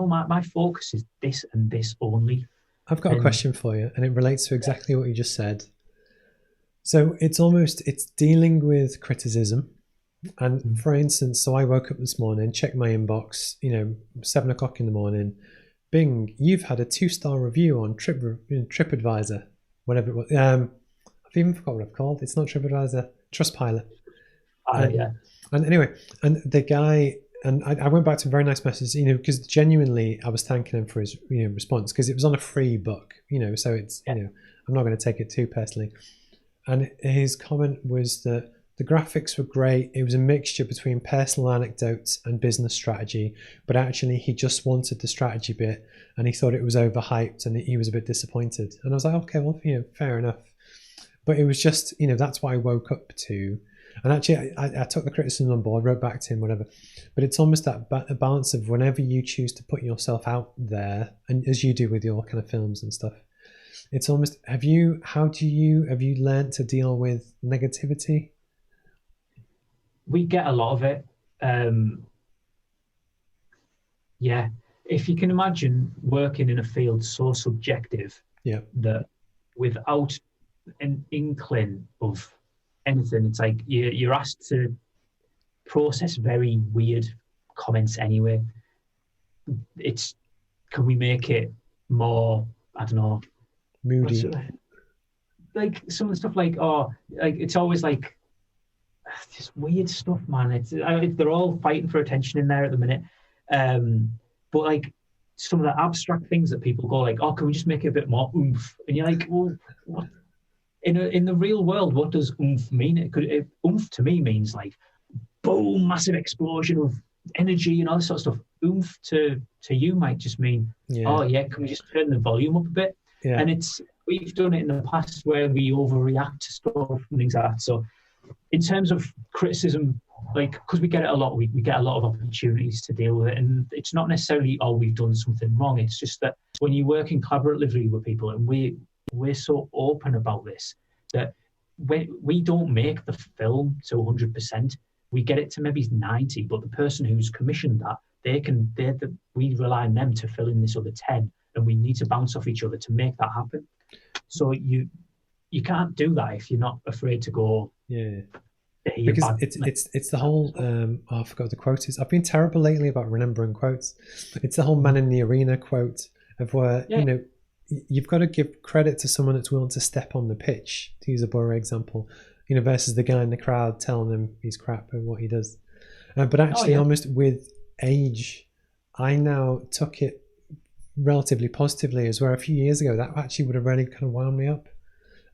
no, my focus is this and this only. I've got a question for you, and it relates to exactly what you just said. So it's dealing with criticism. And for instance, so I woke up this morning, checked my inbox, 7 o'clock in the morning. Bing, you've had a 2-star review on TripAdvisor, whatever it was. I've even forgot what I've called. It's not TripAdvisor, Trustpilot. Yeah. And anyway, and the guy, and I went back to a very nice message, because genuinely I was thanking him for his response, because it was on a free book, so it's, I'm not going to take it too personally. And his comment was that the graphics were great. It was a mixture between personal anecdotes and business strategy, but actually he just wanted the strategy bit, and he thought it was overhyped, and he was a bit disappointed. And I was like, okay, well, fair enough. But it was just, that's what I woke up to. And actually, I took the criticism on board, wrote back to him, whatever. But it's almost that balance of whenever you choose to put yourself out there, and as you do with your kind of films and stuff, it's almost, have you learned to deal with negativity? We get a lot of it. Yeah. If you can imagine working in a field so subjective, that without an inkling of anything, it's like you're asked to process very weird comments anyway. Can we make it more, I don't know, moody? Like some of the stuff, like it's always like just weird stuff, man. They're all fighting for attention in there at the minute. But like some of the abstract things that people go like, oh, can we just make it a bit more oomph? And you're like, well, what? In the real world, what does oomph mean? Oomph to me means like boom, massive explosion of energy and all this sort of stuff. Oomph to you might just mean, oh yeah, can we just turn the volume up a bit? Yeah. And we've done it in the past where we overreact to stuff and things like that. So in terms of criticism, like, because we get it a lot, we get a lot of opportunities to deal with it, and it's not necessarily, oh, we've done something wrong. It's just that when you're working collaboratively with people, and we're so open about this, that we don't make the film to 100%. We get it to maybe 90, but the person who's commissioned that, we rely on them to fill in this other 10, and we need to bounce off each other to make that happen. So you can't do that if you're not afraid to go. Yeah. Because it's the whole I forgot what the quote is. I've been terrible lately about remembering quotes. It's the whole man in the arena quote of where you've got to give credit to someone that's willing to step on the pitch, to use a Borough example, versus the guy in the crowd telling him he's crap at what he does. But actually, almost with age, I now took it relatively positively, as where a few years ago that actually would have really kind of wound me up.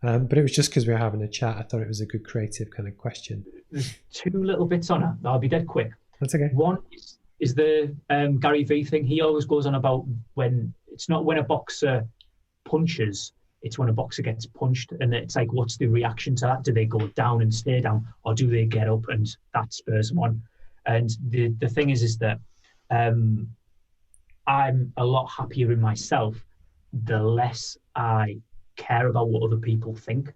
But it was just because we were having a chat. I thought it was a good creative kind of question. There's 2 little bits on it. I'll be dead quick. That's okay. One is the Gary Vee thing. He always goes on about when it's not when a boxer punches, it's when a boxer gets punched. And it's like, what's the reaction to that? Do they go down and stay down, or do they get up and that spurs them on? And the thing is that I'm a lot happier in myself the less I care about what other people think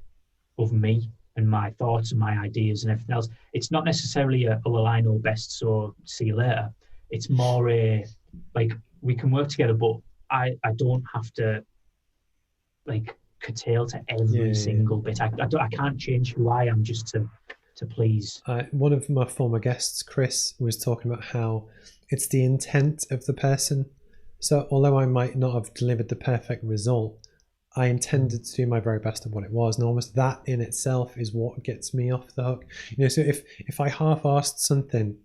of me and my thoughts and my ideas and everything else. It's not necessarily well, I know best, so see you later. It's more like, we can work together, but I don't have to like curtail to every single bit. I can't change who I am just to please. One of my former guests, Chris, was talking about how it's the intent of the person. So although I might not have delivered the perfect result, I intended to do my very best of what it was, and almost that in itself is what gets me off the hook. So if I half-arsed something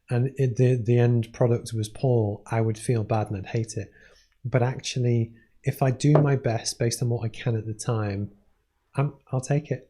and the end product was poor, I would feel bad and I'd hate it. But actually, if I do my best based on what I can at the time, I'll take it.